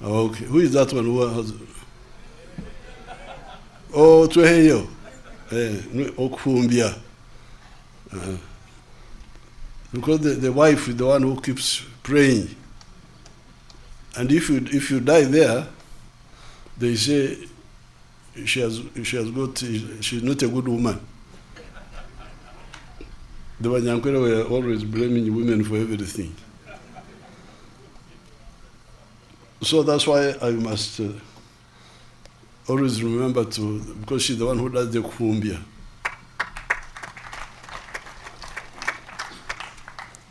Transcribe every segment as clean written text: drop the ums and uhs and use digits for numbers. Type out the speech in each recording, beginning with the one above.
Okay, who is that one who has? Oh, Tweheyo. Okumbia. Because the wife is the one who keeps praying. And if you die there, they say she's not a good woman. The Wanyankwere were always blaming women for everything. So that's why I must always remember because she's the one who does the kumbia.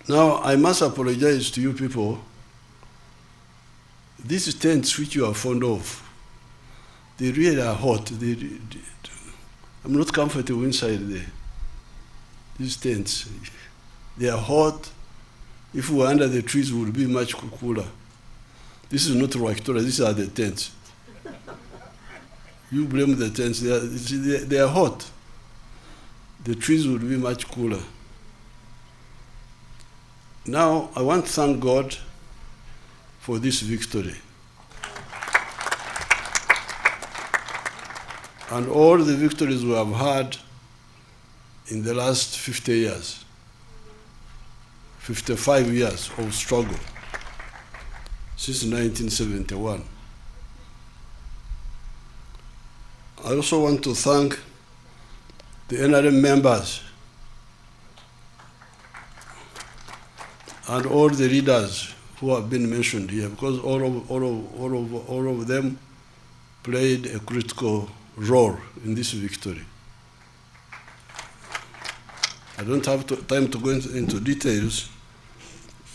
Now, I must apologize to you people. These tents which you are fond of, they really are hot. I'm not comfortable inside there. These tents, they are hot. If we were under the trees, it would be much cooler. This is not electoral, these are the tents. You blame the tents, they are hot. The trees would be much cooler. Now, I want to thank God for this victory. And all the victories we have had in the last 50 years, 55 years of struggle, since 1971. I also want to thank the NRM members and all the leaders who have been mentioned here, because all of them played a critical role in this victory. I don't have time to go into details,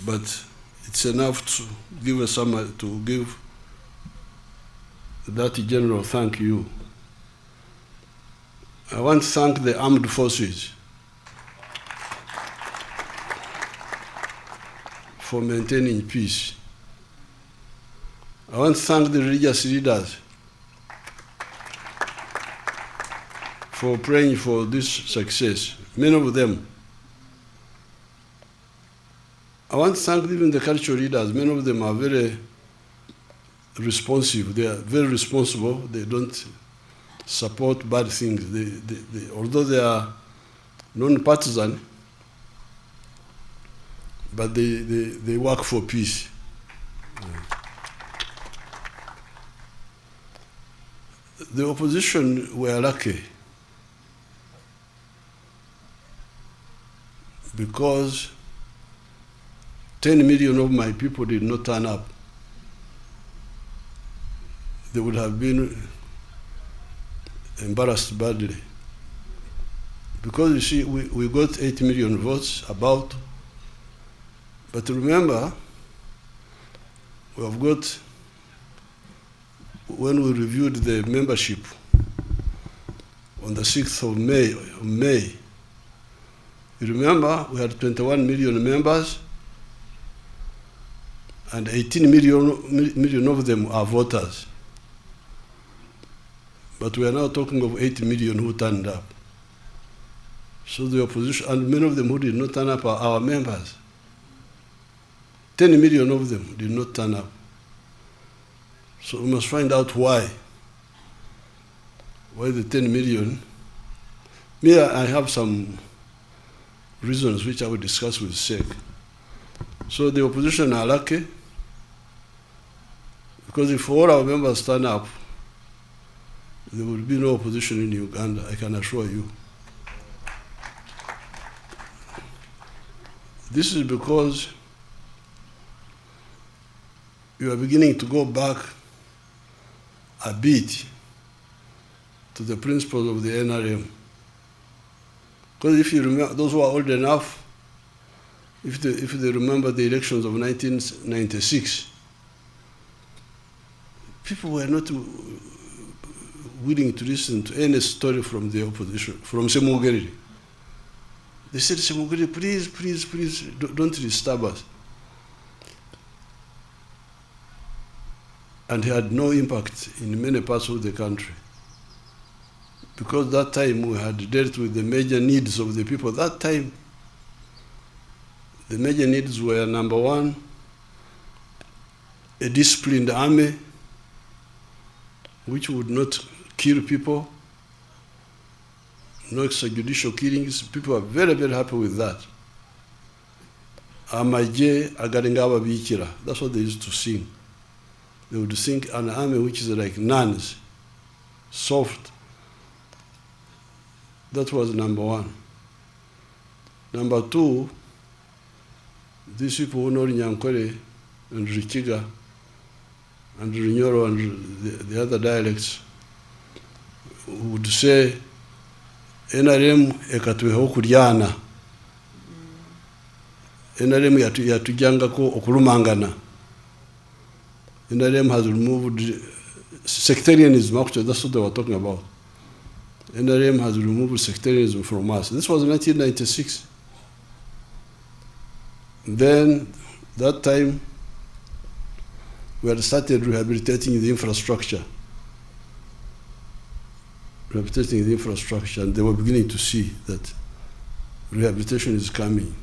but it's enough to give a summary, to give that general thank you. I want to thank the armed forces for maintaining peace. I want to thank the religious leaders for praying for this success, many of them. I want to thank even the cultural leaders. Many of them are very responsive. They are very responsible. They don't support bad things. Although they are non-partisan, but they work for peace. The opposition were lucky because 10 million of my people did not turn up. They would have been embarrassed badly. Because you see, we got 8 million votes about, but remember, we have got, when we reviewed the membership on the 6th of May, you remember we had 21 million members, and 18 million of them are voters. But we are now talking of 8 million who turned up. So the opposition, and many of them who did not turn up are our members. 10 million of them did not turn up. So we must find out why. Why the 10 million? Me, I have some reasons which I will discuss with SEC. So the opposition are lucky, because if all our members turn up, there will be no opposition in Uganda, I can assure you. This is because you are beginning to go back a bit to the principles of the NRM. Because if you remember, those who are old enough, if they remember the elections of 1996, people were not willing to listen to any story from the opposition, from Semugeri. They said, Semugeri, please, don't disturb us. And he had no impact in many parts of the country. Because that time we had dealt with the major needs of the people. That time, the major needs were, number one, a disciplined army which would not kill people, no extrajudicial killings. People are very, very happy with that. Amaje agaringaba bikira. That's what they used to sing. They would sing an army which is like nuns, soft. That was number one. Number two, these people who know Nyankore and Rikiga and Rinyoro and the other dialects would say, NRM ekatuweho kuryana. NRM yatujangako okulumangana. NRM has removed sectarianism, actually, that's what they were talking about. NRM has removed sectarianism from us. This was 1996. Then, that time, we had started rehabilitating the infrastructure. Rehabilitating the infrastructure, and they were beginning to see that rehabilitation is coming.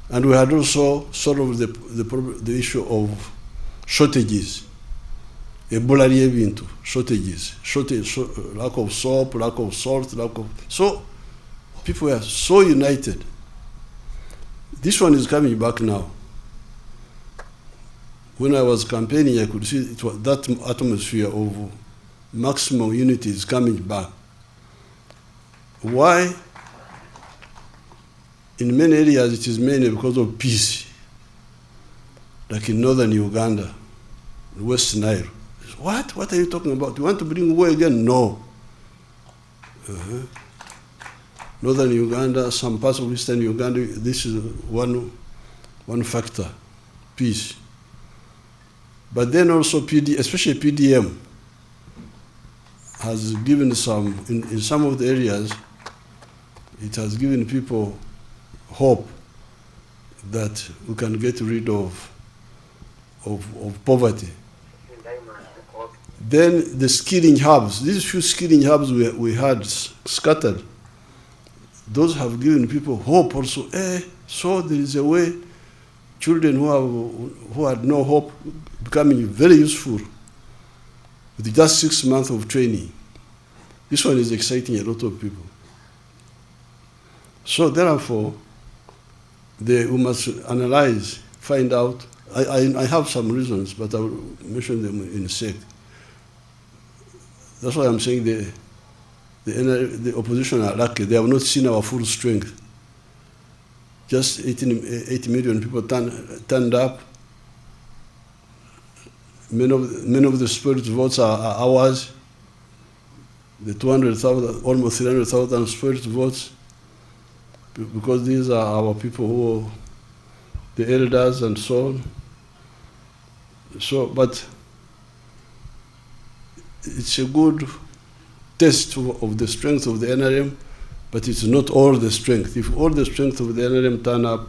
And we had also solved the issue of shortages. Ebola into shortages, lack of soap, lack of salt, so people were so united. This one is coming back now. When I was campaigning, I could see it was that atmosphere of maximum unity is coming back. Why? In many areas, it is mainly because of peace. Like in northern Uganda, West Nile. What? What are you talking about? You want to bring war again? No. Northern Uganda, some parts of eastern Uganda, this is one factor, peace. But then also especially PDM, has given some, in some of the areas, it has given people hope that we can get rid of poverty. Then the skilling hubs, these few skilling hubs we had scattered, those have given people hope also. So there is a way children who had no hope becoming very useful with just 6 months of training. This one is exciting a lot of people. So therefore, we must analyze, find out. I have some reasons, but I will mention them in a sec. That's why I'm saying the opposition are lucky. They have not seen our full strength. Just 80 million people turned up. Many of the spirit votes are ours. The 200,000, almost 300,000 spirit votes, because these are our people the elders and so on. So, but it's a good test of the strength of the NRM, but it's not all the strength. If all the strength of the NRM turn up,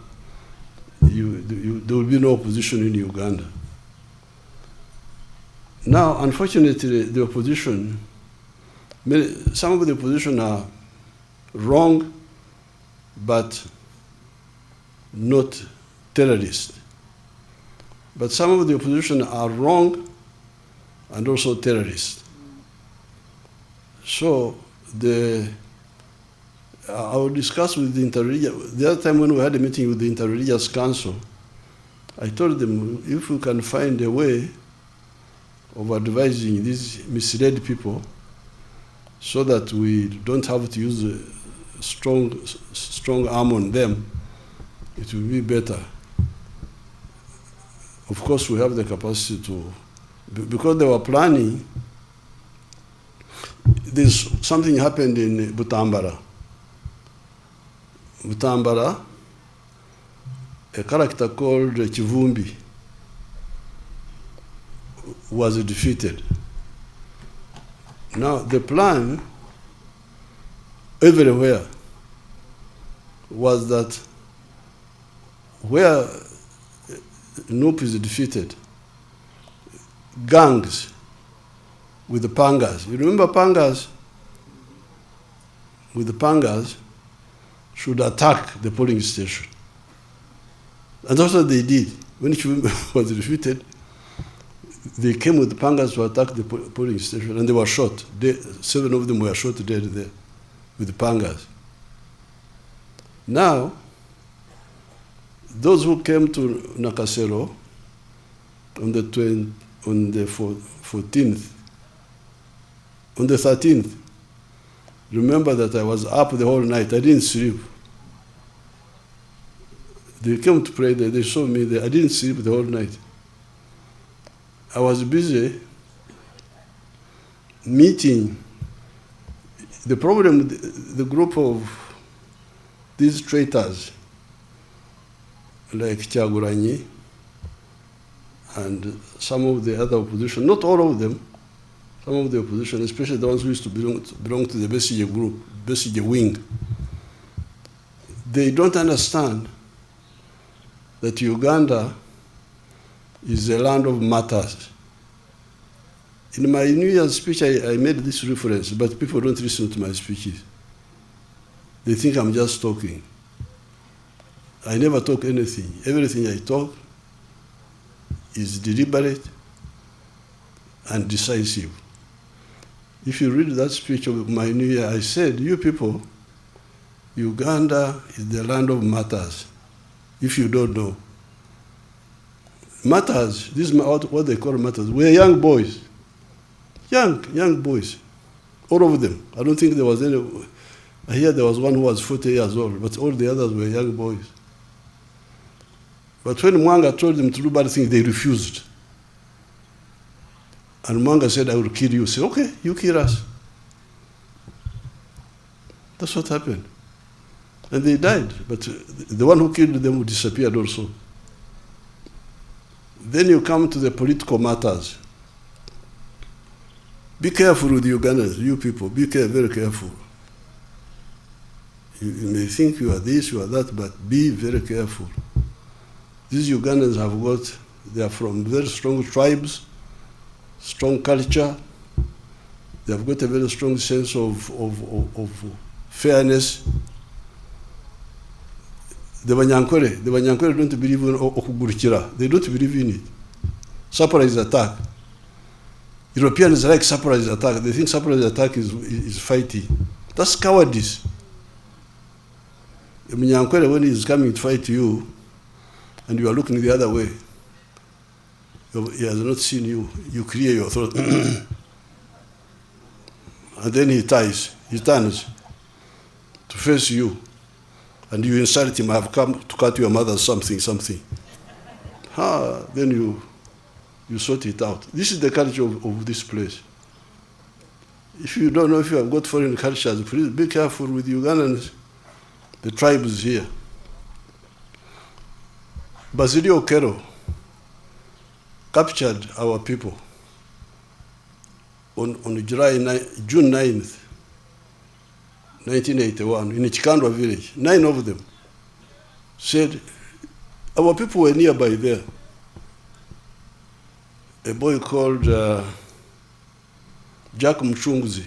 there will be no opposition in Uganda. Now, unfortunately, the opposition, some of the opposition are wrong, but not terrorist. But some of the opposition are wrong and also terrorist. So I will discuss with the interreligious. The other time when we had a meeting with the Interreligious Council, I told them if we can find a way of advising these misled people so that we don't have to use a strong arm on them, it will be better. Of course, we have the capacity to, because they were planning, something happened in Butambara. Butambara, a character called Chivumbi was defeated. Now, the plan everywhere was that where Nup is defeated, gangs with the pangas. You remember pangas? With the pangas should attack the polling station. And that's what they did. When Chivumbi was defeated, they came with pangas to attack the polling station, and they were shot. 7 of them were shot dead there with pangas. Now, those who came to Nakasero on the 14th, on the 13th, remember that I was up the whole night. I didn't sleep. They came to pray there. They saw me there. I didn't sleep the whole night. I was busy meeting. The problem with the group of these traitors, like Kyagulanyi and some of the other opposition, not all of them, some of the opposition, especially the ones who used to belong to the Besigye group, Besigye wing, they don't understand that Uganda is a land of martyrs. In my New Year's speech, I made this reference, but people don't listen to my speeches. They think I'm just talking. I never talk anything. Everything I talk is deliberate and decisive. If you read that speech of my New Year, I said, you people, Uganda is the land of martyrs. If you don't know. Martyrs, this is what they call martyrs. We're young boys. Young boys. All of them. I don't think there was any. I hear there was one who was 40 years old, but all the others were young boys. But when Mwanga told them to do bad things, they refused. And Mwanga said, I will kill you. He said, okay, you kill us. That's what happened. And they died, but the one who killed them disappeared also. Then you come to the political matters. Be careful with the Ugandans, you people. Be very careful. You may think you are this, you are that, but be very careful. These Ugandans they are from very strong tribes, strong culture. They have got a very strong sense of fairness. The Banyankore don't believe in Okugurikira. They don't believe in it. Surprise attack. Europeans like surprise attack. They think surprise attack is fighting. That's cowardice. The Banyankore, when he is coming to fight you, and you are looking the other way, he has not seen you. You clear your throat. And then he turns to face you. And you insult him, I have come to cut your mother something. Then you sort it out. This is the culture of this place. If you don't know if you have got foreign cultures, please be careful with Ugandans, the tribes here. Basilio Kero captured our people on June 9th, 1981, in Chikandwa village. 9 of them said, our people were nearby there. A boy called Jack Mchunguzi.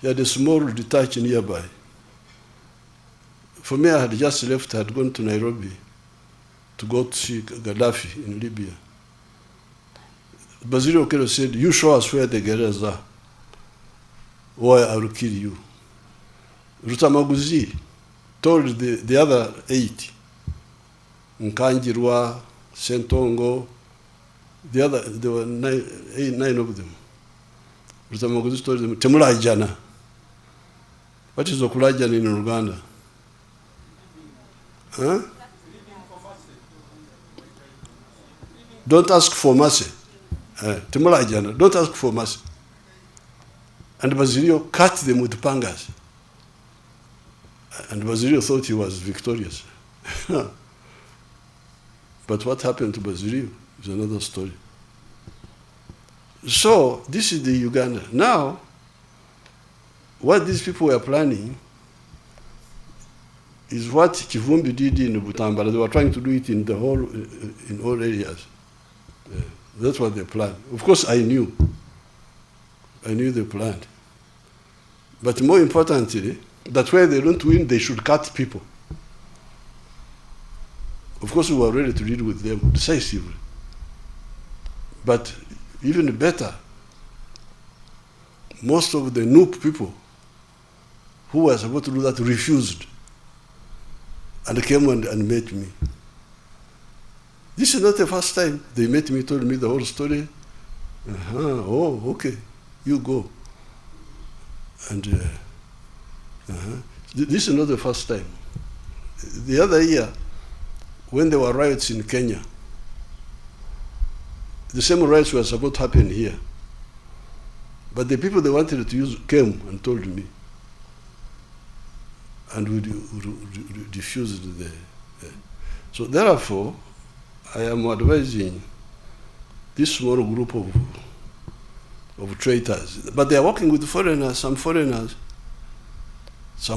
He had a small detach nearby. For me, I had just left, I had gone to Nairobi to go to see Gaddafi in Libya. Basilio Kero said, you show us where the guerrillas are, or I will kill you. Rutamaguzi told the other 8, Nkanjirwa, Sentongo, there were 9 of them. Rutamaguzi told them, Temulajana. What is Okulajana in Uganda? Huh? Don't ask for mercy. Temulajana, don't ask for mercy. And Basilio cut them with pangas. And Basilio thought he was victorious. But what happened to Basilio is another story. So, this is the Uganda. Now, what these people were planning is what Kivumbi did in Butambala. They were trying to do it in all areas. That's what they planned. Of course, I knew they planned. But more importantly, that where they don't win, they should cut people. Of course, we were ready to deal with them decisively. But even better, most of the NUP people who were supposed to do that refused and came and met me. This is not the first time they met me, told me the whole story. Oh, okay, you go. And this is not the first time. The other year, when there were riots in Kenya, the same riots were supposed to happen here. But the people they wanted to use came and told me. And we refused the. So therefore, I am advising this small group of traitors. But they are working with foreigners, some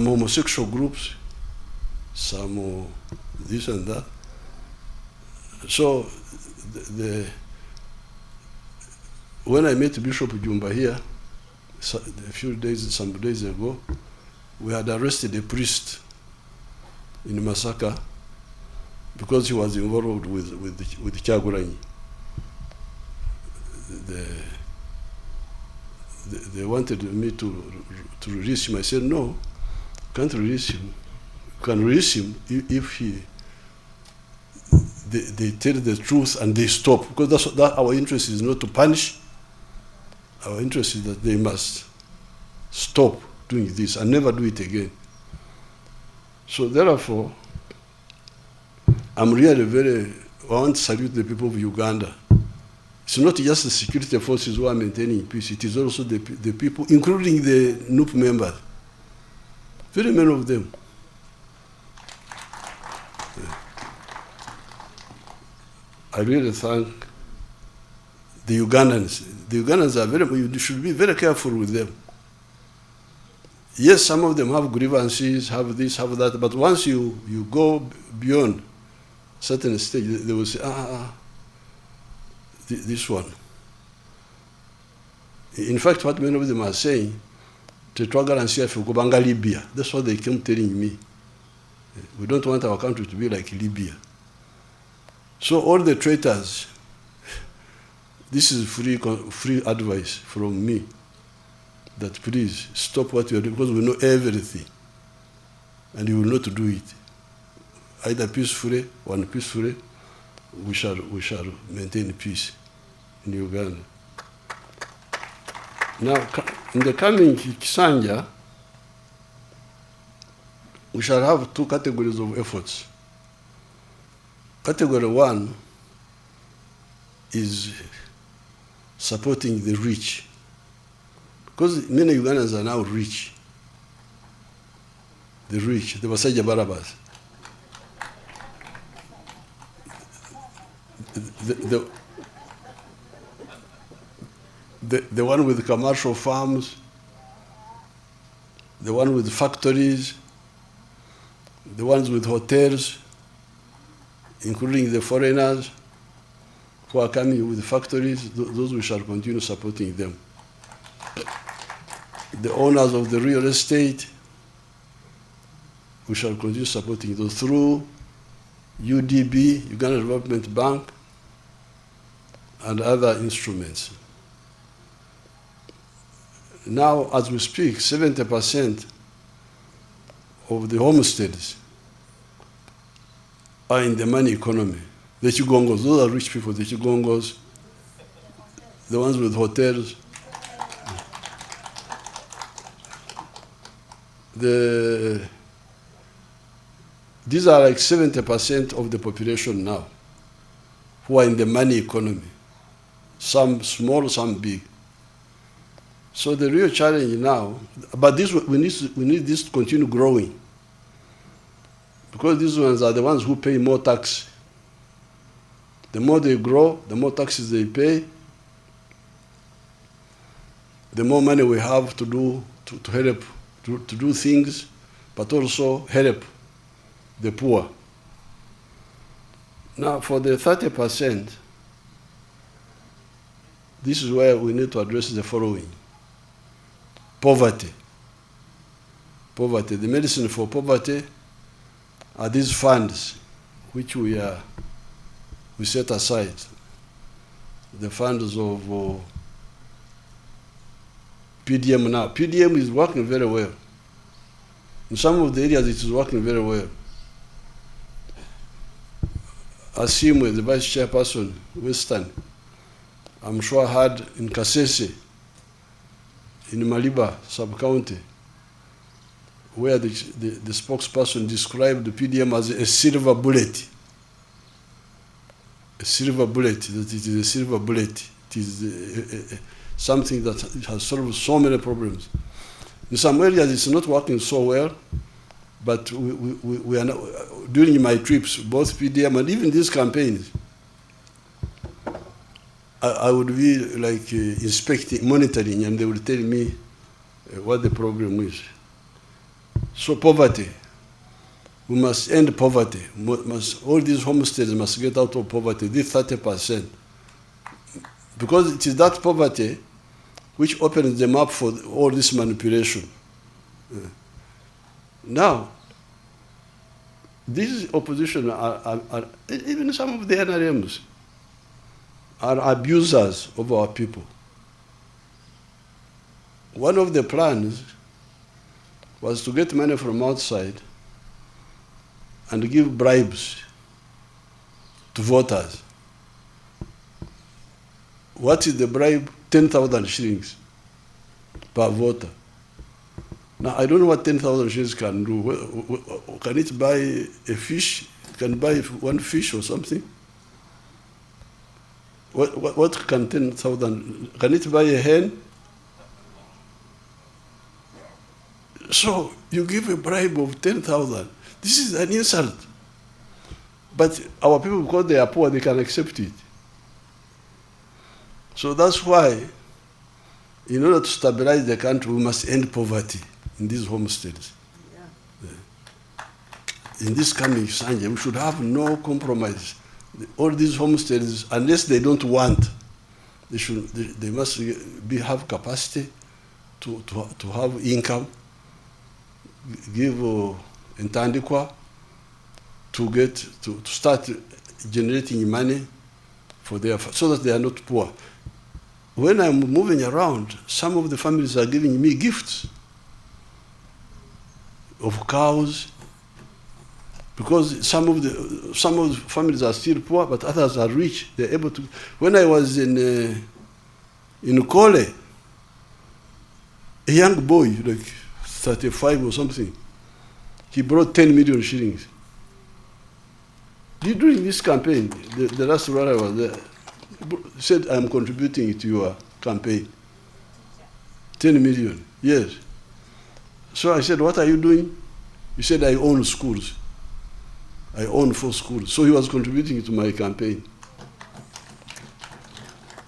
homosexual groups, some this and that. So when I met Bishop Jumba here, some days ago, we had arrested a priest in Masaka because he was involved with Kyagulanyi. They wanted me to release him. I said, no, can't release him. You can release him if they tell the truth and they stop. Because that our interest is not to punish. Our interest is that they must stop doing this and never do it again. So therefore, I'm really I want to salute the people of Uganda. It's not just the security forces who are maintaining peace, it is also the people, including the NUP members. Very many of them. I really thank the Ugandans. The Ugandans you should be very careful with them. Yes, some of them have grievances, have this, have that, but once you go beyond certain stage, they will say, this one. In fact, what many of them are saying, Libya. That's what they keep telling me. We don't want our country to be like Libya. So all the traitors, this is free advice from me, that please stop what you are doing, because we know everything, and you will not do it. Either peacefully or unpeacefully, we shall maintain peace in Uganda. Now, in the coming Kisanja, we shall have two categories of efforts. Category one is supporting the rich, because many Ugandans are now rich. The rich, the Basaja Barabas. The one with commercial farms, the one with factories, the ones with hotels, including the foreigners who are coming with factories, those we shall continue supporting them. The owners of the real estate, we shall continue supporting those through UDB, Uganda Development Bank, and other instruments. Now, as we speak, 70% of the homesteads are in the money economy. The Chigongos, those are rich people, the Chigongos, the ones with hotels. These are like 70% of the population now who are in the money economy. Some small, some big. So the real challenge now, but this we need this to continue growing, because these ones are the ones who pay more tax. The more they grow, the more taxes they pay, the more money we have to do to help to do things, but also help the poor. Now, for the 30%, this is where we need to address the following. Poverty. Poverty. The medicine for poverty are these funds which we set aside. the funds of PDM now. PDM is working very well. In some of the areas, it is working very well. Asimwe, the vice chairperson, Western, I'm sure had in Kasese, in Maliba sub-county, where the spokesperson described the PDM as a silver bullet. A silver bullet, that it is a silver bullet. It is something that has solved so many problems. In some areas, it's not working so well, but we are not, during my trips, both PDM and even these campaigns, I would be like inspecting, monitoring, and they would tell me what the problem is. So poverty, we must end poverty. All these homesteads must get out of poverty, this 30%. Because it is that poverty which opens them up for all this manipulation. Now, these opposition are even some of the NRMs are abusers of our people. One of the plans was to get money from outside and give bribes to voters. What is the bribe? 10,000 shillings per voter. Now, I don't know what 10,000 shillings can do. Can it buy a fish? Can it buy one fish or something? What can 10,000, can it buy a hen? So you give a bribe of 10,000. This is an insult. But our people, because they are poor, they can accept it. So that's why, in order to stabilize the country, we must end poverty in these homesteads. In this coming Sanje, we should have no compromise. All these homesteads, unless they don't want, they must have capacity to have income, give intandikwa to start generating money for their, so that they are not poor. When I'm moving around, some of the families are giving me gifts of cows, because some of the families are still poor, but others are rich. They're able to. When I was in Kole, a young boy, like 35 or something, he brought 10 million shillings. During this campaign, the last one I was there, he said, I'm contributing to your campaign. 10 million, yes. So I said, what are you doing? He said, I own schools. I own 4 schools. So he was contributing to my campaign.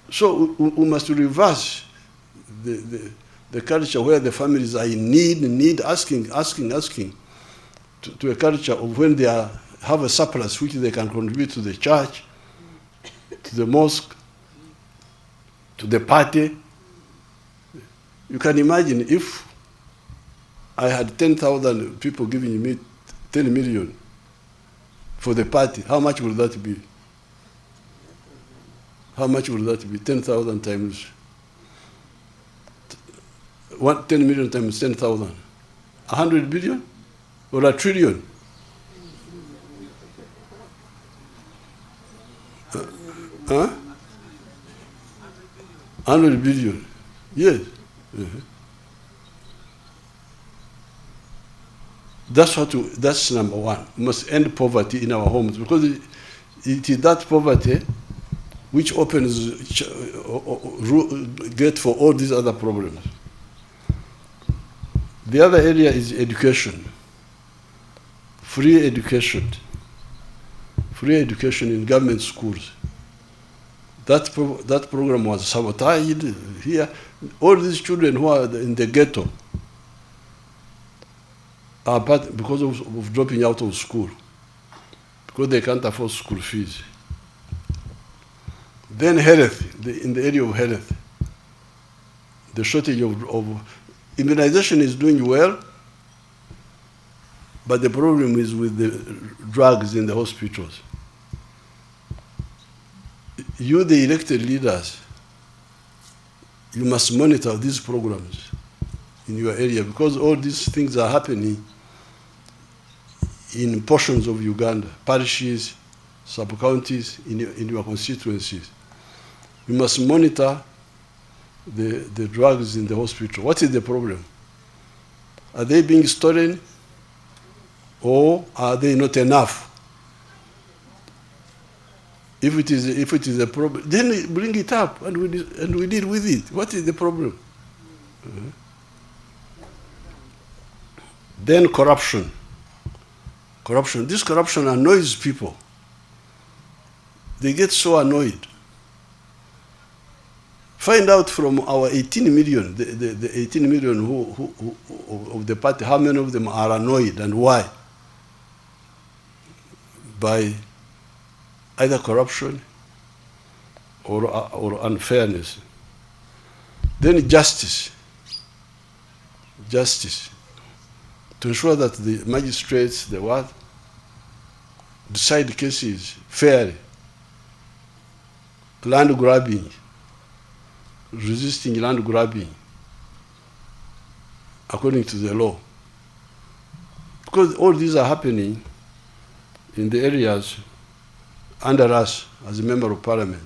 So we must reverse the culture where the families are in need, asking, to a culture of when they have a surplus which they can contribute to the church, to the mosque, to the party. You can imagine if I had 10,000 people giving me 10 million for the party, how much would that be? How much would that be? 10,000 times 10 million times 10,000. 100 billion or a trillion? Huh? 100 billion. Yes. That's number one. We must end poverty in our homes, because it is that poverty which opens gate for all these other problems. The other area is education. Free education. Free education in government schools. That program was sabotaged here. All these children who are in the ghetto are bad because of dropping out of school, because they can't afford school fees. Then health, in the area of health, the shortage of immunization is doing well, but the problem is with the drugs in the hospitals. you, the elected leaders, you must monitor these programs in your area, because all these things are happening in portions of Uganda, parishes, sub-counties, in your constituencies. You must monitor the drugs in the hospital. What is the problem? Are they being stolen, or are they not enough? If it is a problem, then bring it up and we deal with it. What is the problem? Then corruption. Corruption. This corruption annoys people. They get so annoyed. Find out from our 18 million, the 18 million who of the party, how many of them are annoyed and why? By either corruption or unfairness. Then justice. Justice. To ensure that the magistrates, decide cases fairly. Land grabbing, resisting land grabbing according to the law. Because all these are happening in the areas under us as a member of parliament.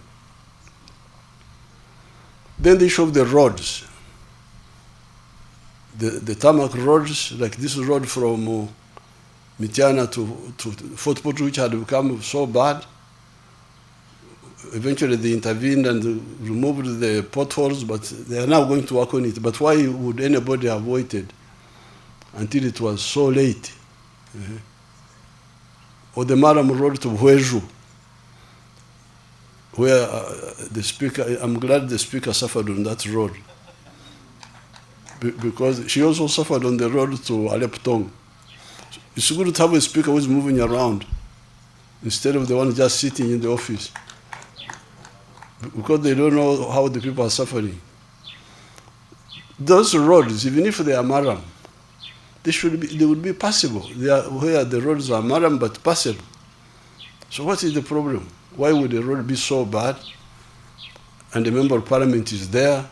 Then the issue of the roads. The tarmac roads, like this road from Mitiana to Fort Portal, which had become so bad. Eventually they intervened and removed the potholes, but they are now going to work on it. But why would anybody have waited until it was so late? Or the Maram Road to Hueju, where the speaker, I'm glad the speaker suffered on that road, because she also suffered on the road to Aleptong. It's good to have a speaker who's moving around instead of the one just sitting in the office, because they don't know how the people are suffering. Those roads, even if they are Maram, they would be passable. They are where the roads are Maram but passable. So what is the problem? Why would the road be so bad and the member of parliament is there,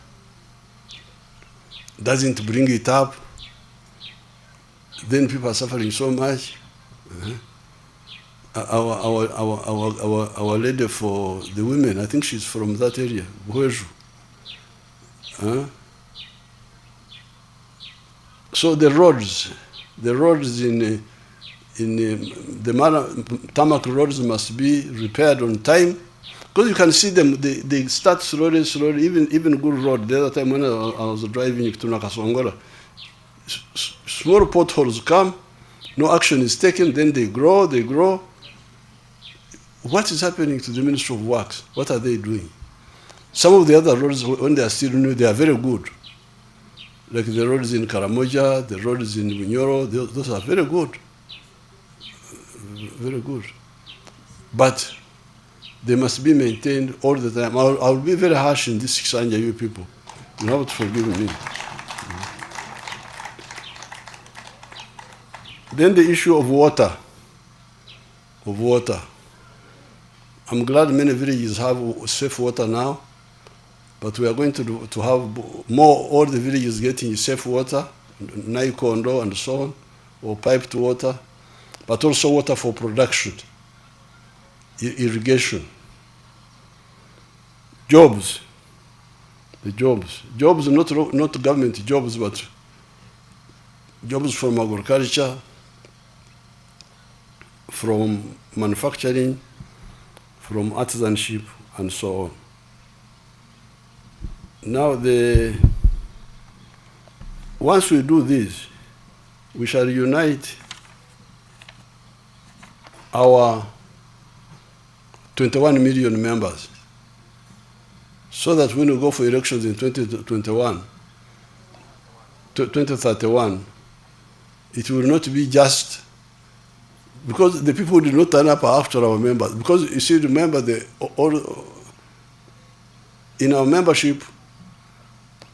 doesn't bring it up, then people are suffering so much? Our lady for the women, I think she's from that area, Bueju. So the roads in the tarmac roads must be repaired on time, because you can see them. They start slowly. Even good road. The other time when I was driving to Nakasongola, small potholes come, no action is taken. Then they grow. What is happening to the Ministry of Works? What are they doing? Some of the other roads, when they are still new, they are very good. Like the roads in Karamoja, the roads in Bunyoro, those are very good. Very good. But they must be maintained all the time. I'll be very harsh in this Kisanja, you people. You have to forgive me. Then the issue of water. I'm glad many villages have safe water now, but we are going to have more, all the villages getting safe water, Naikondo and so on, or piped water, but also water for production, irrigation. Jobs, not government jobs, but jobs from agriculture, from manufacturing, from artisanship, and so on. Now, once we do this, we shall unite our 21 million members, so that when we go for elections in 2031, it will not be just because the people did not turn up after our members. Because you see, remember, in our membership,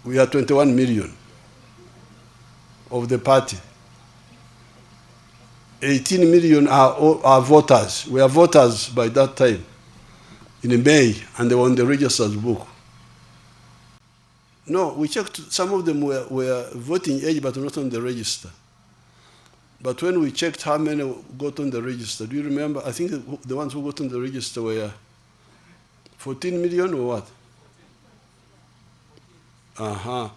we are 21 million of the party. 18 million are voters. We are voters by that time. in May, and they were on the registered book. No, we checked, some of them were voting age but not on the register. But when we checked how many got on the register, do you remember? I think the ones who got on the register were 14 million or what? Uh-huh.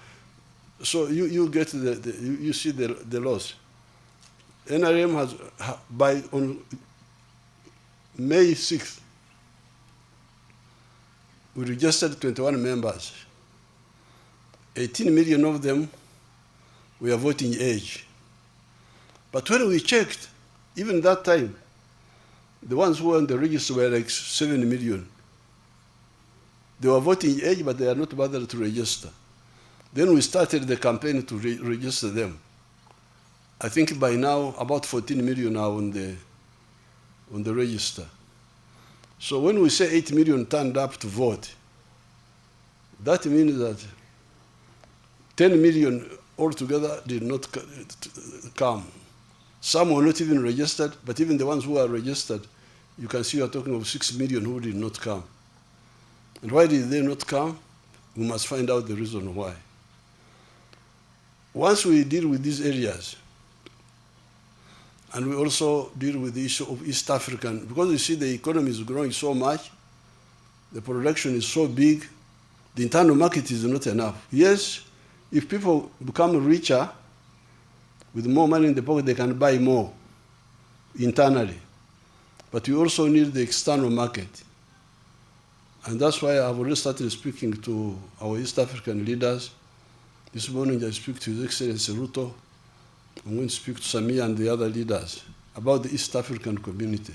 So you get you see the loss. NRM has, on May 6th, we registered 21 members. 18 million of them were voting age. But when we checked, even that time, the ones who were on the register were like 7 million. They were voting age, but they are not bothered to register. Then we started the campaign to register them. I think by now, about 14 million are on the register. So when we say 8 million turned up to vote, that means that 10 million altogether did not come. Some were not even registered, but even the ones who are registered, you can see we are talking of 6 million who did not come. And why did they not come? We must find out the reason why. Once we deal with these areas, and we also deal with the issue of East African, because you see the economy is growing so much, the production is so big, the internal market is not enough. Yes, if people become richer, with more money in the pocket, they can buy more internally. But we also need the external market. And that's why I've already started speaking to our East African leaders. This morning I speak to His Excellency Ruto. I'm going to speak to Samia and the other leaders about the East African community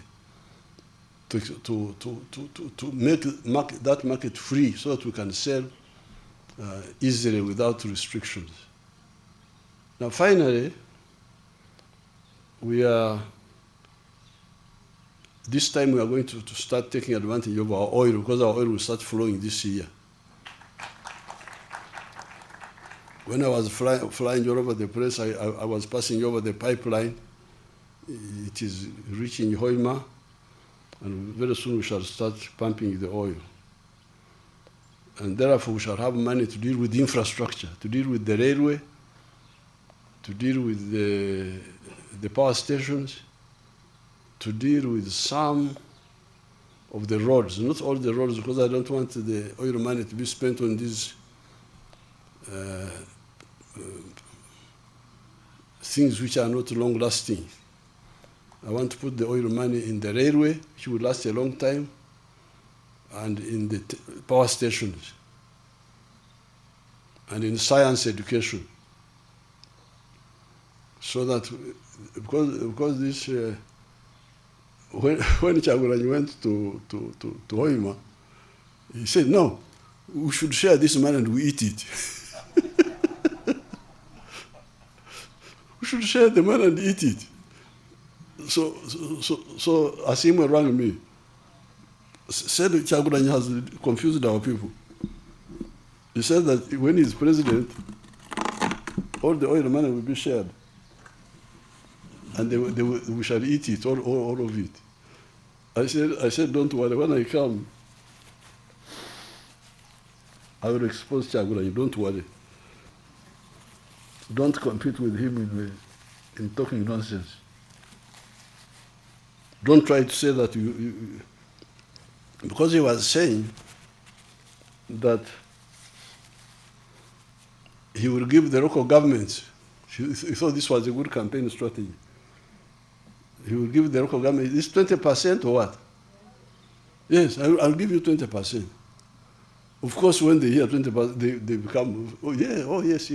to make that market free so that we can sell easily without restrictions. Now finally, this time we are going to start taking advantage of our oil, because our oil will start flowing this year. When I was flying all over the place, I was passing over the pipeline. It is reaching Hoima, and very soon we shall start pumping the oil. And therefore we shall have money to deal with the infrastructure, to deal with the railway, to deal with the power stations, to deal with some of the roads, not all the roads, because I don't want the oil money to be spent on these things which are not long-lasting. I want to put the oil money in the railway, which will last a long time, and in the power stations, and in science education. So that, because this, when Kyagulanyi went to Hoima, he said, no, we should share this money and we eat it. We should share the money and eat it. So Asimwe rang me, said Kyagulanyi has confused our people. He said that when he's president, all the oil money will be shared. And we shall eat it, all of it. I said, don't worry, when I come, I will expose Kyagulanyi, don't worry. Don't compete with him in talking nonsense. Don't try to say that because he was saying that he will give the local governments, he thought this was a good campaign strategy. He will give the local government, this 20% or what? Yes, I'll give you 20%. Of course, when they hear 20%, they become, oh yeah, oh yes.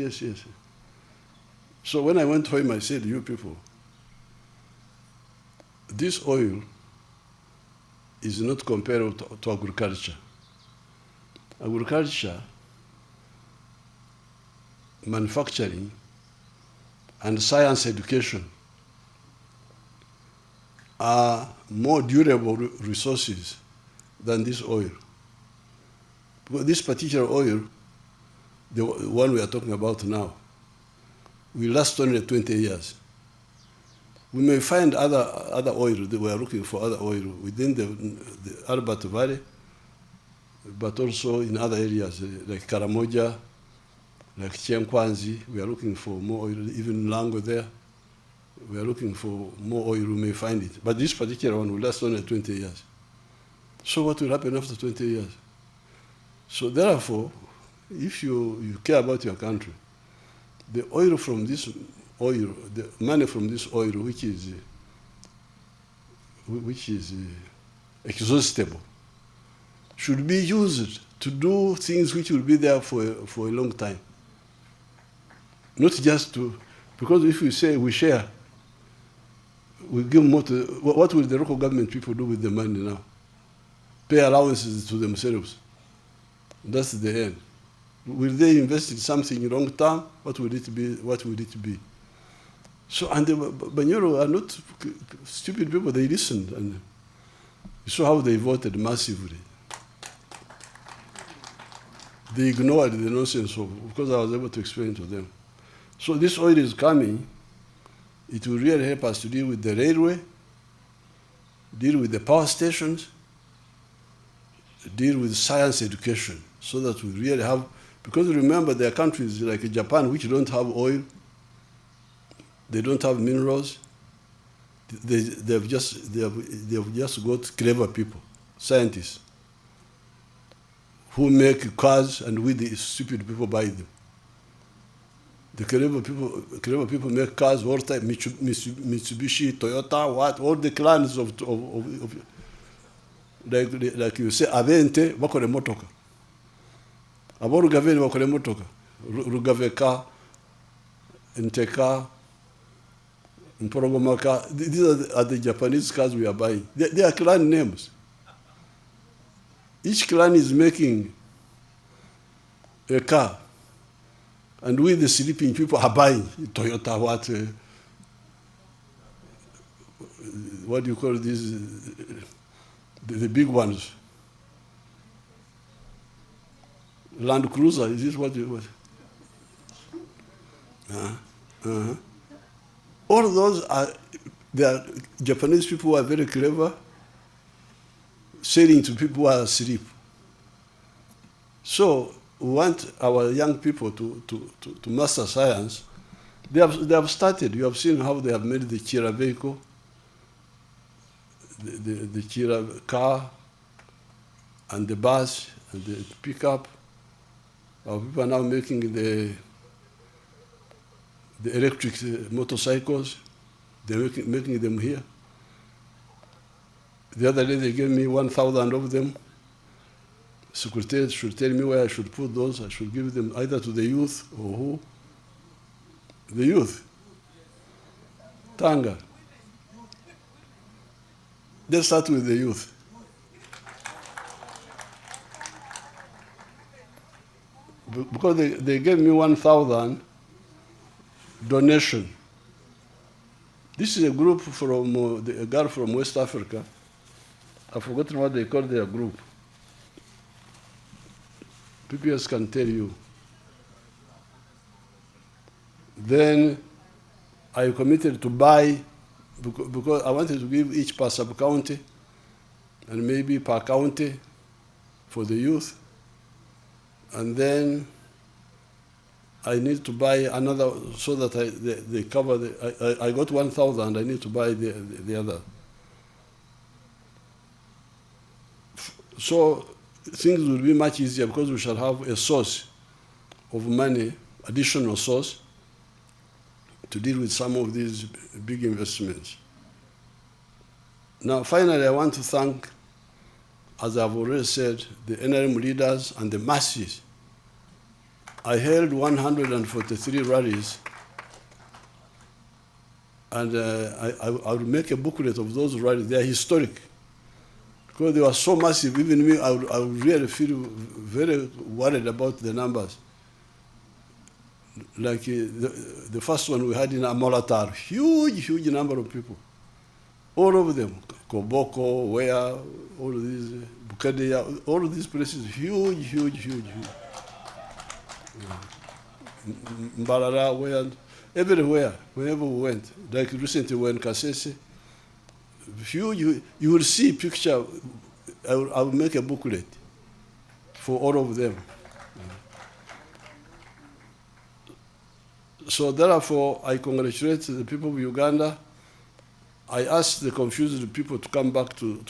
So when I went home, I said, you people, this oil is not comparable to agriculture. Agriculture, manufacturing, and science education are more durable resources than this oil. Because this particular oil, the one we are talking about now, will last only 20 years. We may find other oil, we are looking for other oil within the Albert Valley, but also in other areas like Karamoja, like Chenkwanzi. We are looking for more oil, even Lango there. We are looking for more oil, we may find it. But this particular one will last only 20 years. So what will happen after 20 years? So therefore, if you care about your country, the oil from this oil, the money from this oil, which is exhaustible, should be used to do things which will be there for a long time. Not just to, because if we say we share, we give more to, what will the local government people do with the money now? Pay allowances to themselves. That's the end. Will they invest in something long term? What will it be? What will it be? So, and the Banyoro are not stupid people, they listened. And you saw how they voted massively. They ignored the nonsense because I was able to explain to them. So this oil is coming. It will really help us to deal with the railway, deal with the power stations, deal with science education, so that we really have, because remember there are countries like Japan which don't have oil, they don't have minerals, they've just got clever people, scientists, who make cars and we the stupid people buy them. The clever people make cars all the time, Mitsubishi, Toyota, all the clans of like you say, Avente, bakore motoka. Abo Rugaveni bakore motoka. Rugaveka, Nteka, Mporogomaka. These are the Japanese cars we are buying. They are clan names. Each clan is making a car. And we, the sleeping people, are buying Toyota, what do you call these, the big ones? Land Cruiser, is this what you want? All those are, Japanese people who are very clever, selling to people who are asleep. So, we want our young people to master science. They have started. You have seen how they have made the Chira vehicle, the Chira car, and the bus, and the pickup. Our people are now making the electric motorcycles. They're making them here. The other day they gave me 1,000 of them. Secretary should tell me where I should put those. I should give them either to the youth or who? The youth. Tanga. Let's start with the youth. Because they gave me 1,000 donation. This is a group from, a girl from West Africa. I've forgotten what they call their group. PPS can tell you. Then I committed to buy, because I wanted to give each per sub-county and maybe per county for the youth. And then I need to buy another so that they cover I got 1,000, I need to buy the other. So things will be much easier because we shall have a source of money, additional source, to deal with some of these big investments. Now, finally, I want to thank, as I've already said, the NRM leaders and the masses. I held 143 rallies, and I will make a booklet of those rallies. They are historic. Because they were so massive, even me, I would really feel very worried about the numbers. Like the first one we had in Amolatar, huge number of people. All of them, Koboko, Wea, all of these, Bukadeya, all of these places, huge. Mbarara, Wea, everywhere, wherever we went. Like recently when Kasese, huge, you will see picture, I will make a booklet for all of them. So therefore, I congratulate the people of Uganda. I ask the confused people to come back to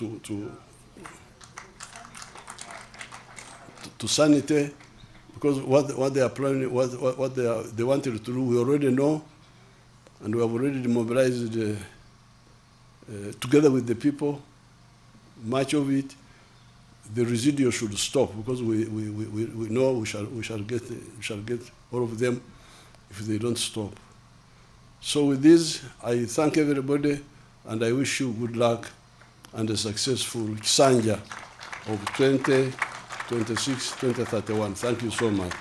sanity, because what they are planning, what they wanted to do, we already know, and we have already mobilized together with the people. Much of it, the residual should stop, because we know we shall get all of them if they don't stop. So with this, I thank everybody, and I wish you good luck and a successful Kisanja of 2026, 2031. Thank you so much.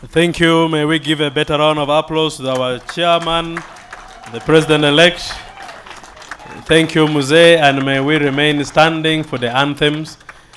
Thank you. May we give a better round of applause to our chairman, the president-elect. Thank you, Muzee, and may we remain standing for the anthems.